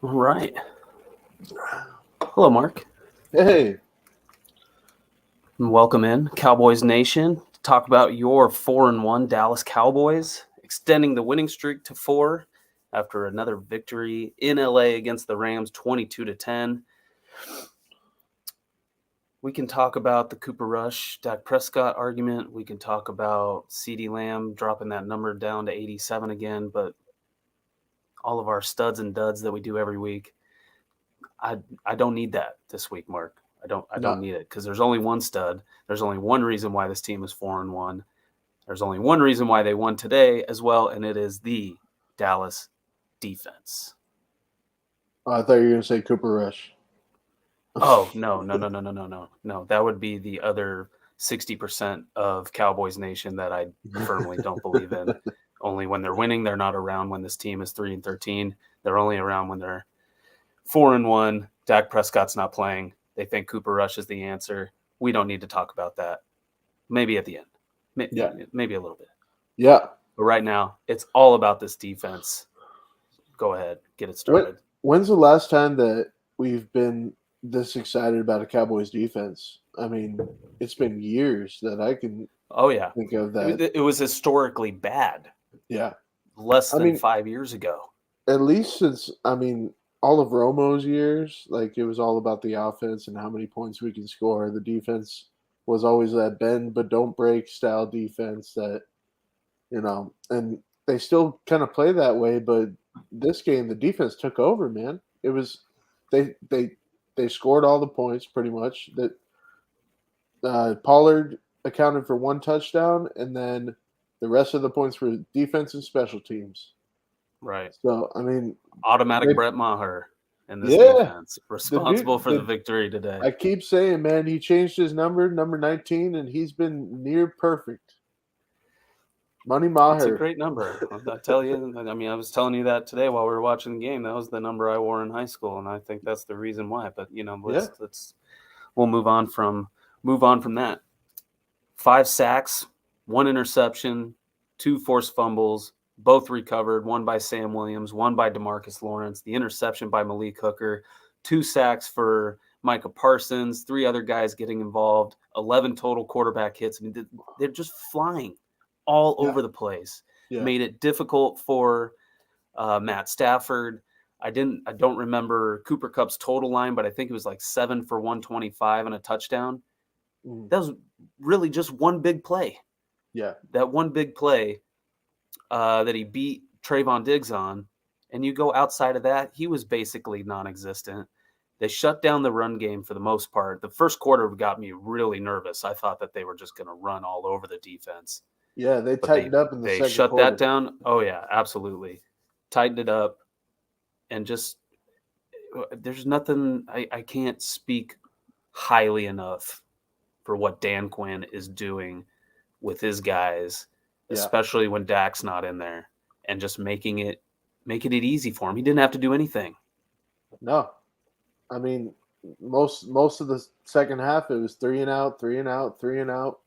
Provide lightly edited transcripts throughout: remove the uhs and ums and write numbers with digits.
All right. Hello, Mark. Hey, And welcome in, Cowboys Nation, to talk about your 4-1 Dallas Cowboys, extending the winning streak to 4 after another victory in LA against the Rams 22-10. We can talk about the Cooper Rush, Dak Prescott argument. We can talk about CeeDee Lamb dropping that number down to 87 again, but all of our studs and duds that we do every week, I don't need that this week, Mark. I don't no, need it because there's only one stud. There's only one reason why this team is 4-1. There's only one reason why they won today as well, and it is the Dallas defense. I thought you were going to say Cooper Rush. Oh no. That would be the other 60% of Cowboys Nation that I firmly don't believe in. Only when they're winning, they're not around when this team is 3-13. They're only around when they're 4-1. Dak Prescott's not playing. They think Cooper Rush is the answer. We don't need to talk about that. Maybe at the end. Yeah, Maybe a little bit. yeah. But right now, it's all about this defense. Go ahead, get it When, started. when's the last time that we've been this excited about a Cowboys defense? I mean, it's been years that I can Oh yeah, think of that. it was historically bad Yeah. less I than mean, 5 years ago. at least since, all of Romo's years, like it was all about the offense and how many points we can score. The defense was always that bend but don't break style defense that, and they still kind of play that way. But this game, the defense took over, man. It was they they they scored all the points pretty much. That Pollard accounted for one touchdown, and then the rest of the points were defense and special teams. Right, So I mean, automatic they Brett Maher in this yeah, defense, the responsible dude. for the victory today. I keep saying, man, he changed his number 19, and he's been near perfect. Money It's a Maher. great number. I tell you. I mean, I was telling you that today while we were watching the game. That was the number I wore in high school, and I think that's the reason why. But Yeah, we'll move on from that. 5 sacks, 1 interception, 2 forced fumbles, both recovered. One by Sam Williams, one by Demarcus Lawrence. The interception by Malik Hooker. 2 sacks for Micah Parsons. 3 other guys getting involved. 11 total quarterback hits. I mean, they're just flying all yeah, over the place. yeah. Made it difficult for Matt Stafford. I don't remember Cooper Cup's total line, but I think it was like 7 for 125 and a touchdown. Mm, That was really just one big play. yeah. That one big play that he beat Trayvon Diggs on, and you go outside of that, he was basically non-existent. They shut down the run game for the most part. The first quarter got me really nervous. I thought that they were just going to run all over the defense, Yeah, they but they tightened up in the they second shut that quarter. down. Oh yeah, absolutely, tightened it up, and just there's nothing. I can't speak highly enough for what Dan Quinn is doing with his guys, Yeah. especially when Dak's not in there, and just making it easy for him. He didn't have to do anything. No. I mean, most of the second half it was three and out, three and out, three and out.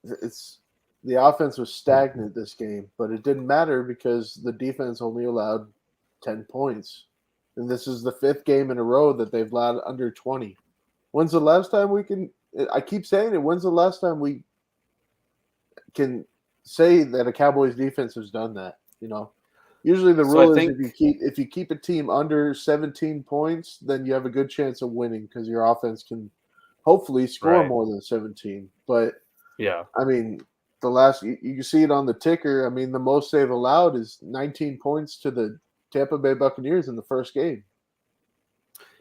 It's the offense was stagnant this game, but it didn't matter because the defense only allowed 10 points. And this is the fifth game in a row that they've allowed under 20. When's the last time we can I keep saying it, when's the last time we can say that a Cowboys defense has done that? Usually the So I rule is think if you keep a team under 17 points, then you have a good chance of winning because your offense can hopefully score right, more than 17. But yeah. I mean, the last you can see it on the ticker. I mean, the most they've allowed is 19 points to the Tampa Bay Buccaneers in the first game.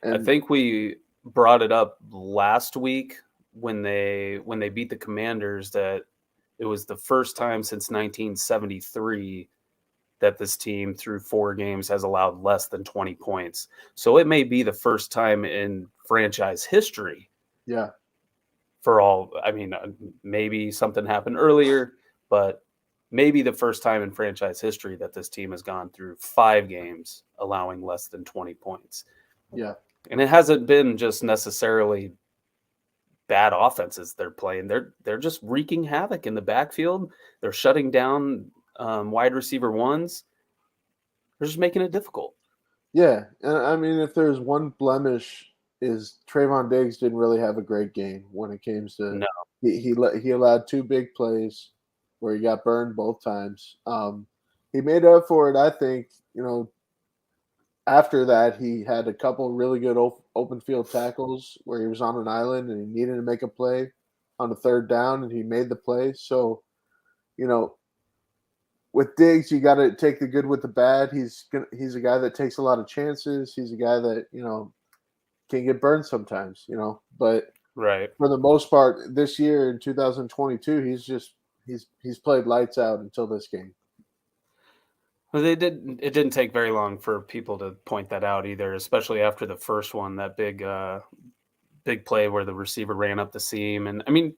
I And think we brought it up last week when they beat the Commanders that it was the first time since 1973 that this team through 4 games has allowed less than 20 points. So it may be the first time in franchise history yeah, for all. I mean, maybe something happened earlier, but maybe the first time in franchise history that this team has gone through 5 games allowing less than 20 points. yeah, And it hasn't been just necessarily bad offenses they're playing. They're just wreaking havoc in the backfield. They're shutting down wide receiver ones. They're just making it difficult. Yeah, and I mean, if there's one blemish, is Trayvon Diggs didn't really have a great game when it came to No, he allowed two big plays where he got burned both times. He made up for it, I think. After that, he had a couple really good open field tackles where he was on an island and he needed to make a play on the third down, and he made the play. So, you know, with Diggs, you got to take the good with the bad. He's a guy that takes a lot of chances. He's a guy that can get burned sometimes. But right. for the most part, this year in 2022, he's played lights out until this game. Well, it didn't take very long for people to point that out either, especially after the first one, that big play where the receiver ran up the seam. And I mean,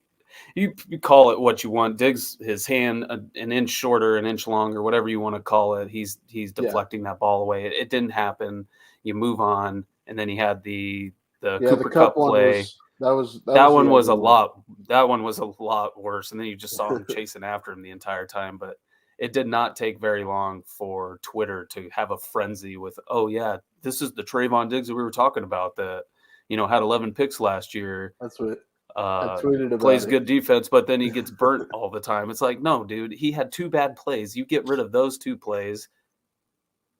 you call it what you want. Diggs, his hand an inch shorter, an inch longer, whatever you want to call it. He's Yeah, deflecting that ball away. It didn't happen. You move on, and then he had the yeah. The Cooper cup Cup one play. that That was the one was ugly a one. lot. That one was a lot worse. And then you just saw him chasing after him the entire time. But it did not take very long for Twitter to have a frenzy with, oh yeah, this is the Trayvon Diggs that we were talking about that had 11 picks last year. That's what I Uh, tweeted Plays about it. good defense, but then he gets burnt all the time. It's like, no, dude, he had two bad plays. You get rid of those two plays.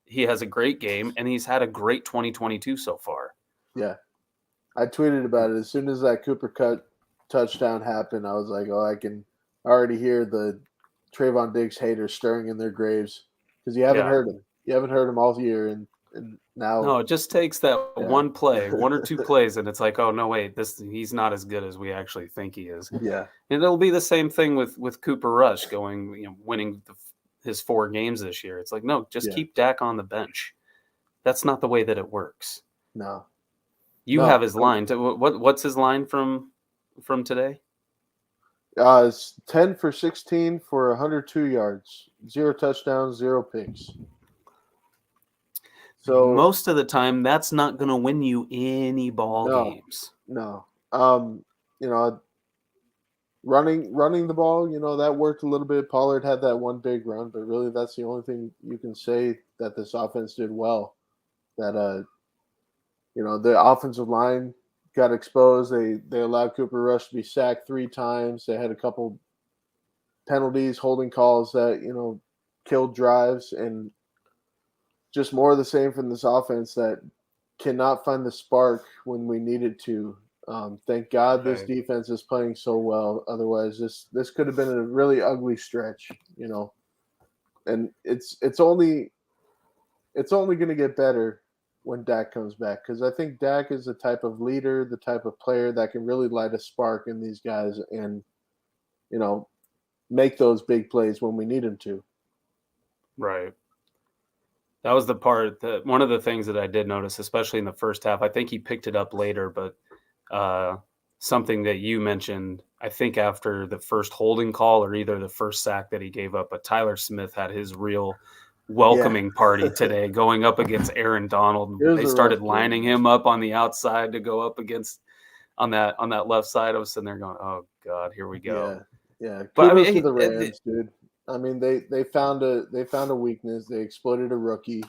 He has a great game, and he's had a great 2022 so far. Yeah, I tweeted about it as soon as that Cooper Cut touchdown happened. I was like, oh, I can already hear the Trayvon Diggs haters stirring in their graves because you haven't Yeah. heard him. You haven't heard him all year, and now, No, it just takes that yeah, one play, one or two plays, and it's like, oh no, wait, he's not as good as we actually think he is. yeah, And it'll be the same thing with Cooper Rush going, winning his 4 games this year. It's like, no, just yeah, keep Dak on the bench. That's not the way that it works. no, You have no. his line. What's his line from today? It's 10 for 16 for 102 yards, 0 touchdowns, 0 picks. So Most of the time, that's not going to win you any ball no, games. no. You know, running the ball, that worked a little bit. Pollard had that one big run, but really that's the only thing you can say that this offense did well. That the offensive line got exposed. They allowed Cooper Rush to be sacked 3 times. They had a couple penalties, holding calls that, killed drives, and just more of the same from this offense that cannot find the spark when we need it to. Thank God this Right. defense is playing so well. Otherwise, this could have been a really ugly stretch, And it's only going to get better when Dak comes back, because I think Dak is the type of leader, the type of player that can really light a spark in these guys and you know make those big plays when we need him to. Right. That was the part that one of the things that I did notice, especially in the first half. I think he picked it up later, but uh, something that you mentioned, I think after the first holding call or either the first sack that he gave up, but Tyler Smith had his real Yeah, welcoming party today going up against Aaron Donald. it was They a rough started game. lining him up on the outside to go up against on that left side. I was sitting there going, "Oh God, here we go." Yeah, yeah. But I Kudos to mean, the Rams, dude. I mean, they found a weakness. They exploited a rookie.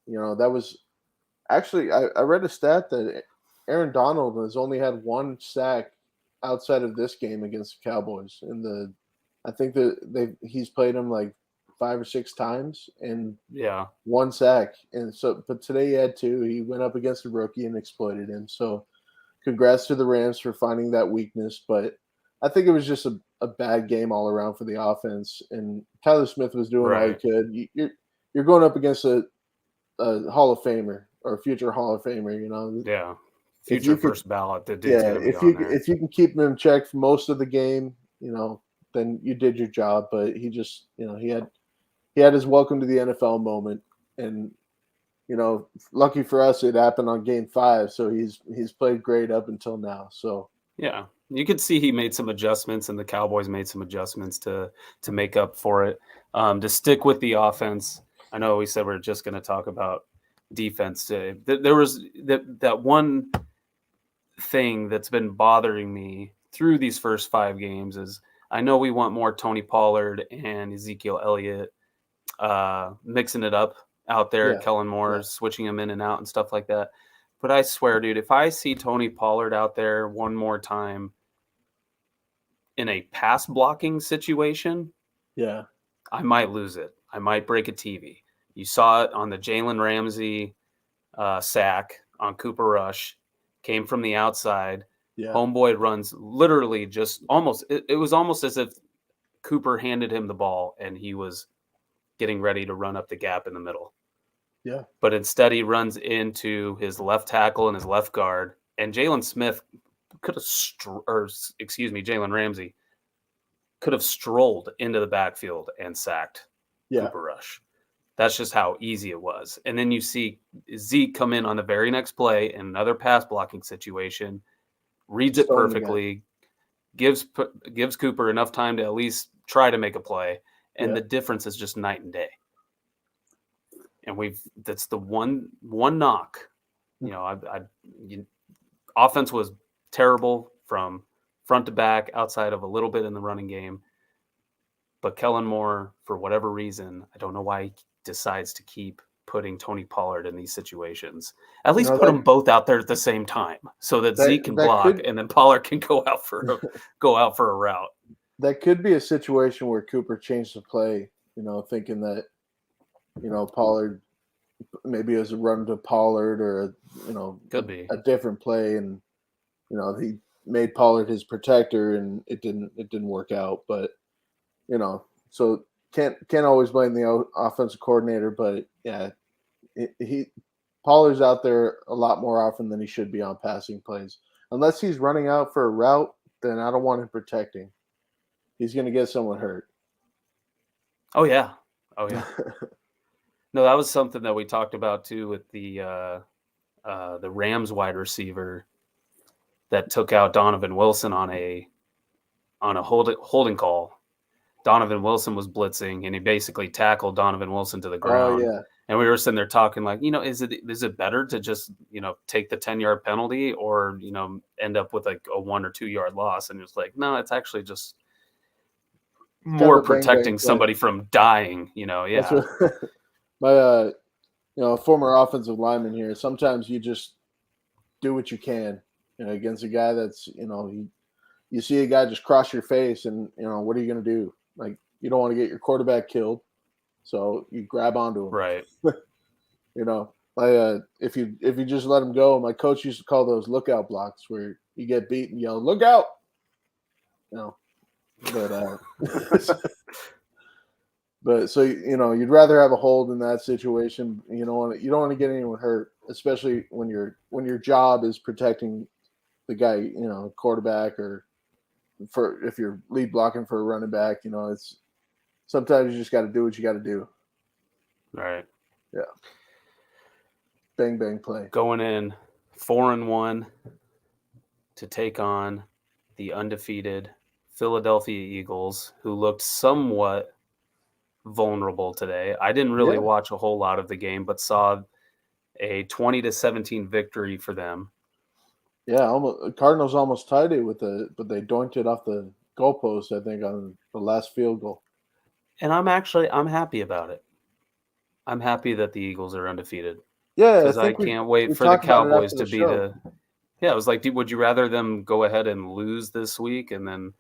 That was actually I read a stat that Aaron Donald has only had one sack outside of this game against the Cowboys. I think that he's played him like 5 or 6 times and yeah, one sack. And so, but today he had two. He went up against a rookie and exploited him. So, congrats to the Rams for finding that weakness. But I think it was just a bad game all around for the offense. And Tyler Smith was doing all he right, could. You're going up against a Hall of Famer or a future Hall of Famer. yeah. If Future you could, first ballot, the dude's yeah, going to be if on you there. if you can keep him in check for most of the game, then you did your job. But he just, he had his welcome to the NFL moment, and lucky for us, it happened on Game 5. So he's played great up until now. So Yeah, you could see he made some adjustments, and the Cowboys made some adjustments to make up for it. To stick with the offense, I know we said we're just going to talk about defense today. There was that one thing that's been bothering me through these first 5 games is I know we want more Tony Pollard and Ezekiel Elliott mixing it up out there. Yeah, Kellen Moore yeah. switching him in and out and stuff like that. But I swear, dude, if I see Tony Pollard out there one more time in a pass blocking situation, Yeah. I might lose it. I might break a TV. You saw it on the Jalen Ramsey sack on Cooper Rush. Came from the outside. Yeah. Homeboy runs literally just almost. It was almost as if Cooper handed him the ball and he was getting ready to run up the gap in the middle. Yeah. But instead, he runs into his left tackle and his left guard. And Jalen Smith could have, Jalen Ramsey could have strolled into the backfield and sacked Cooper Rush. That's just how easy it was. And then you see Zeke come in on the very next play in another pass blocking situation, reads it perfectly, gives Cooper enough time to at least try to make a play, and the difference is just night and day. And that's the one knock. You know, offense was terrible from front to back, outside of a little bit in the running game. But Kellen Moore, for whatever reason, I don't know why he decides to keep putting Tony Pollard in these situations. At least put them both out there at the same time, so that Zeke can block and then Pollard can go out for a route. That could be a situation where Cooper changed the play, you know, thinking that, you know, Pollard maybe it was a run to Pollard or could be a different play, and you know he made Pollard his protector, and it didn't work out. But you know, so can't always blame the offensive coordinator, but yeah, Pollard's out there a lot more often than he should be on passing plays. Unless he's running out for a route, then I don't want him protecting. He's going to get someone hurt. Oh yeah. No, that was something that we talked about too with the Rams wide receiver that took out Donovan Wilson on a holding call. Donovan Wilson was blitzing, and he basically tackled Donovan Wilson to the ground. Oh yeah. And we were sitting there talking like, you know, is it better to just, you know, take the 10-yard penalty or, you know, end up with like a 1 or 2 yard loss? And it's like, no, it's actually just more protecting somebody from dying, you know. Yeah. That's what, my former offensive lineman here, sometimes you just do what you can, you know, against a guy that's, you know, you see a guy just cross your face, and you know, what are you going to do? Like, you don't want to get your quarterback killed, so you grab onto him. Right. You know, if you just let him go, my coach used to call those lookout blocks, where you get beat and yell, "Look out!" You know, but but so, you know, you'd rather have a hold in that situation. You don't want to get anyone hurt, especially when your job is protecting the guy, you know, quarterback, or if you're lead blocking for a running back. You know, it's sometimes you just got to do what you got to do. Right. Yeah. Bang bang play. Going in 4-1 to take on the undefeated Philadelphia Eagles, who looked somewhat vulnerable today. I didn't really watch a whole lot of the game, but saw a 20-17 victory for them. Yeah, Cardinals almost tied it but they doinked it off the goalpost, I think, on the last field goal. And I'm happy about it. I'm happy that the Eagles are undefeated. Yeah, because I can't wait for the Cowboys to be Yeah, it was like, would you rather them go ahead and lose this week and then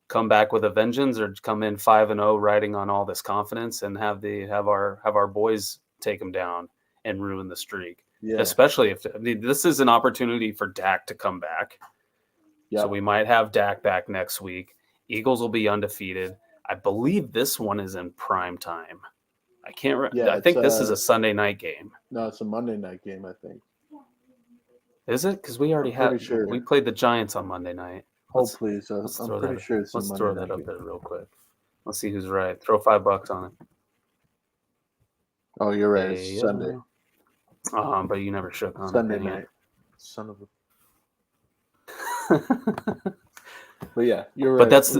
come back with a vengeance, or come in 5-0 riding on all this confidence and have our boys take them down and ruin the streak? Yeah. Especially this is an opportunity for Dak to come back. Yep. So we might have Dak back next week. Eagles will be undefeated. I believe this one is in prime time. I can't remember. Yeah, I think this is a Sunday night game. No, it's a Monday night game, I think. Is it? Because we already we played the Giants on Monday night. I'm pretty sure it's Monday night. Let's throw that up there real quick. Let's see who's right. Throw $5 on it. Oh, you're right. It's Sunday. But you never shook on Sunday night. Son of a. But yeah, you're right. But that's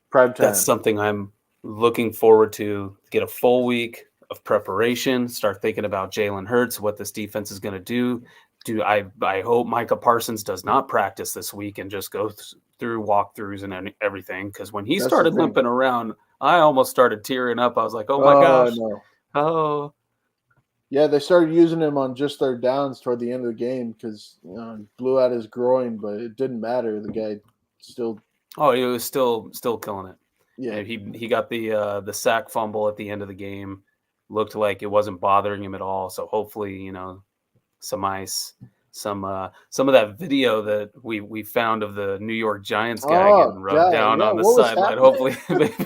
prime time. That's something I'm looking forward to. Get a full week of preparation. Start thinking about Jalen Hurts, what this defense is going to do. I hope Micah Parsons does not practice this week and just go through walkthroughs and everything. Because when he started limping around, I almost started tearing up. I was like, "Oh my gosh!" No. Oh, Yeah, they started using him on just third downs toward the end of the game because he blew out his groin, but it didn't matter. The guy still, Oh, he was still killing it. yeah, And he got the sack fumble at the end of the game. Looked like it wasn't bothering him at all. So hopefully, some ice, some of that video that we found of the New York Giants guy getting oh rubbed god, down yeah, on the what was sideline. happening? Hopefully,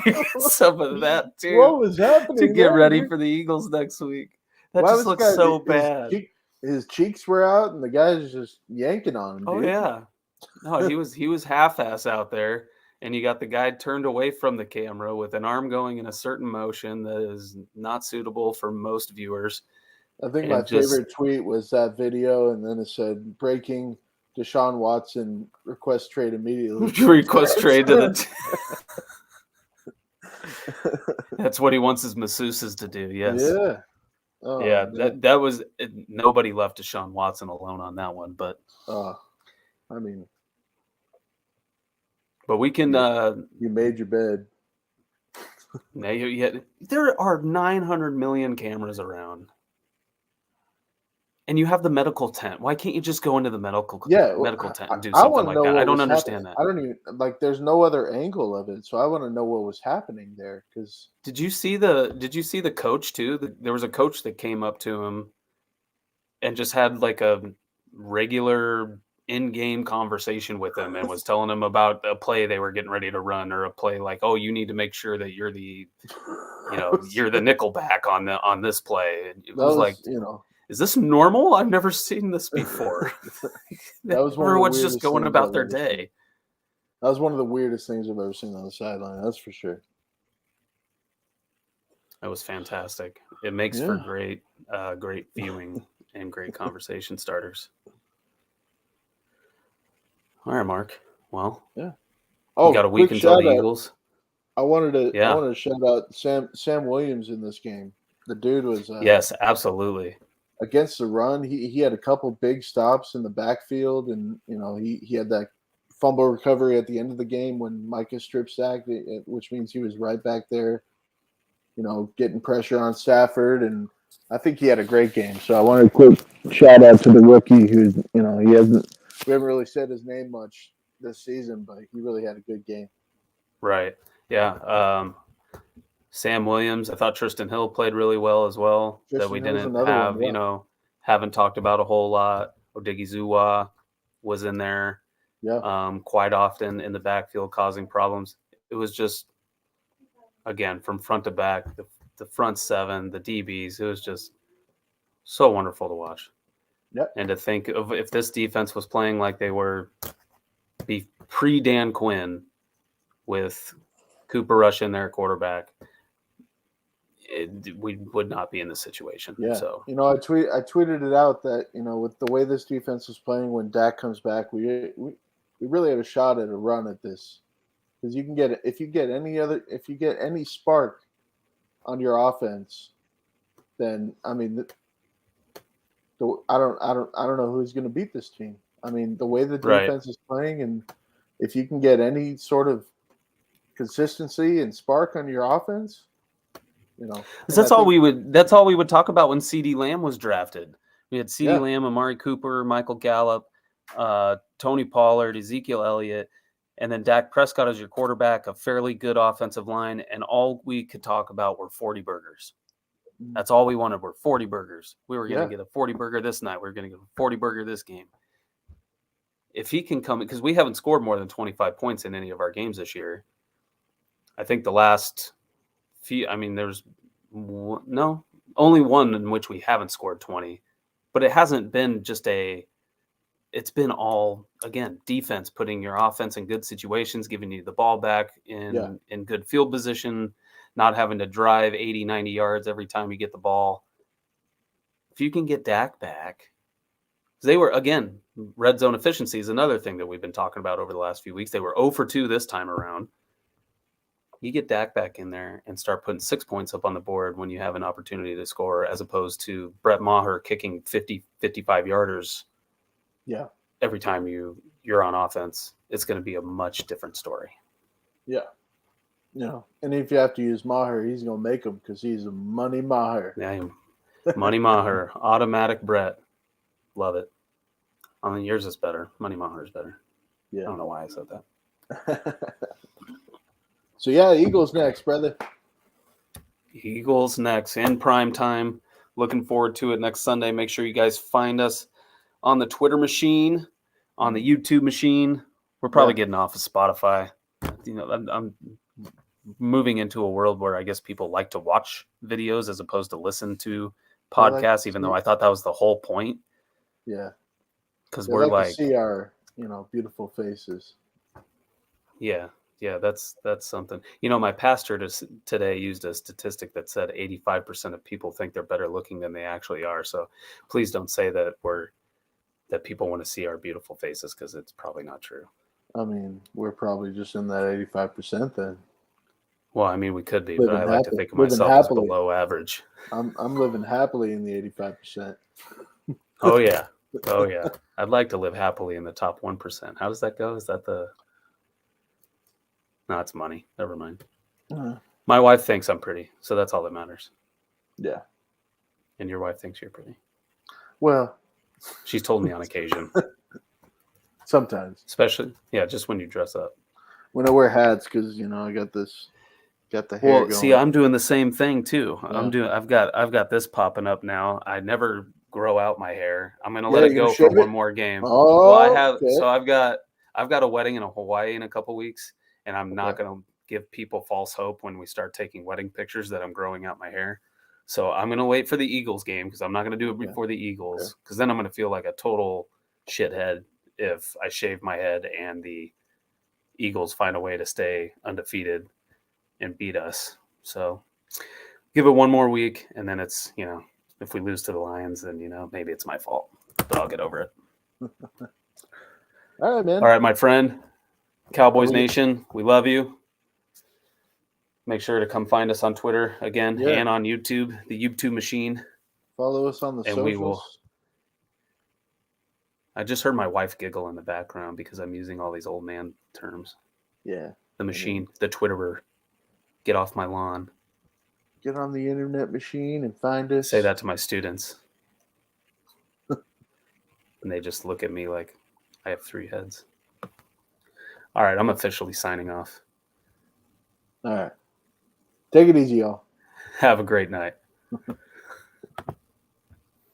maybe some of that too What was to happening get there, ready dude? for the Eagles next week. That Why just was the looks guy? so bad. His cheeks were out, and the guy's just yanking on him, Oh dude. yeah, no, he was half-ass out there, and you got the guy turned away from the camera with an arm going in a certain motion that is not suitable for most viewers, I think my and just favorite tweet was that video, and then it said, "Breaking: Deshaun Watson request trade immediately to the request Jets." trade to the. That's what he wants his masseuses to do. Yes. Yeah. Oh Yeah. man. That was nobody left Deshaun Watson alone on that one, but I mean, we can. you made your bed. Now there are 900 million cameras around, and you have the medical tent. Why can't you just go into the medical Yeah, tent and do I something want to like know that? I what don't was happening. understand that. I don't even like. There's no other angle of it, so I want to know what was happening there. Because Did you see the coach too? There was a coach that came up to him and just had like a regular in-game conversation with him and was telling him about a play they were getting ready to run, or a play like, oh, you need to make sure that you're you're the nickel back on this play. And it was like, is this normal? I've never seen this before. that was one of the Everyone's weirdest just going things about I've their ever seen. day. That was one of the weirdest things I've ever seen on the sideline. That's for sure. That was fantastic. It makes for great viewing and great conversation starters. All right, Mark. Well, yeah. Oh, you got a week until the Eagles. I wanted to shout out Sam Williams in this game. The dude was yes, absolutely against the run. He had a couple big stops in the backfield, and he had that fumble recovery at the end of the game when Micah strip sacked, which means he was right back there, getting pressure on Stafford, and I think he had a great game. So I wanted a quick shout out to the rookie who, we haven't really said his name much this season, but he really had a good game. Right. Yeah. Sam Williams. I thought Tristan Hill played really well as well. That we didn't have, haven't talked about a whole lot. Odighizuwa was in there. Yeah. Quite often in the backfield causing problems. It was just, again, from front to back, the front seven, the DBs, it was just so wonderful to watch. Yep. And to think of if this defense was playing like they were pre-Dan Quinn with Cooper Rush in there quarterback, we would not be in this situation. Yeah. So I tweeted it out that, with the way this defense is playing when Dak comes back, we really have a shot at a run at this. Because if you get any spark on your offense, then I mean, I don't know who's going to beat this team. I mean, the way the defense is playing, and if you can get any sort of consistency and spark on your offense, that's all we would talk about when CeeDee Lamb was drafted. We had CeeDee Lamb, Amari Cooper, Michael Gallup, Tony Pollard, Ezekiel Elliott, and then Dak Prescott as your quarterback, a fairly good offensive line, and all we could talk about were 40 burgers. That's all we wanted were 40 burgers. We were going to get a 40 burger this night. We were going to get a 40 burger this game. If he can come, because we haven't scored more than 25 points in any of our games this year. I think the last few, there's only one in which we haven't scored 20, but it hasn't been just it's been all, again, defense, putting your offense in good situations, giving you the ball back in good field position, not having to drive 80, 90 yards every time you get the ball. If you can get Dak back, they were, again, red zone efficiency is another thing that we've been talking about over the last few weeks. They were 0 for 2 this time around. You get Dak back in there and start putting 6 points up on the board when you have an opportunity to score, as opposed to Brett Maher kicking 50, 55-yarders every time you're on offense. It's going to be a much different story. Yeah. And if you have to use Maher, he's going to make them because he's a money Maher. Yeah, Money Maher, automatic Brett. Love it. I mean, yours is better. Money Maher is better. Yeah. I don't know why I said that. So yeah, Eagles next, brother. Eagles next in prime time. Looking forward to it next Sunday. Make sure you guys find us on the Twitter machine, on the YouTube machine. We're probably getting off of Spotify. You know, I'm moving into a world where I guess people like to watch videos as opposed to listen to podcasts, even though I thought that was the whole point. Yeah. Because They we're like to see our, beautiful faces. Yeah, that's something. You know, my pastor today used a statistic that said 85% of people think they're better looking than they actually are. So please don't say that that people want to see our beautiful faces, because it's probably not true. I mean, we're probably just in that 85% then. Well, I mean, we could be, but I like to think of living myself as happily. below average. I'm living happily in the 85%. Oh yeah, oh yeah. I'd like to live happily in the top 1%. How does that go? Is that the? No, it's money. Never mind. My wife thinks I'm pretty, so that's all that matters. Yeah. And your wife thinks you're pretty. Well, she's told me on occasion. Sometimes. Especially, just when you dress up. When I wear hats, because I got the hair. Well, going. see, I'm doing the same thing too. Yeah. I've got this popping up now. I never grow out my hair. I'm gonna let it go for one more game. Oh, well, I have. okay. So I've got a wedding in Hawaii in a couple weeks, and I'm not gonna give people false hope when we start taking wedding pictures that I'm growing out my hair. So I'm gonna wait for the Eagles game, because I'm not gonna do it before the Eagles, because then I'm gonna feel like a total shithead if I shave my head and the Eagles find a way to stay undefeated and beat us. So give it one more week, and then it's, if we lose to the Lions, then, maybe it's my fault, but I'll get over it. All right, man. All right, my friend, Cowboys Nation, we love you. Make sure to come find us on Twitter again and on YouTube, the YouTube machine. Follow us on the socials. We will. I just heard my wife giggle in the background because I'm using all these old man terms. Yeah. The machine, the Twitterer. Get off my lawn. Get on the internet machine and find us. Say that to my students. And they just look at me like I have 3 heads. All right, I'm officially signing off. All right. Take it easy, y'all. Have a great night.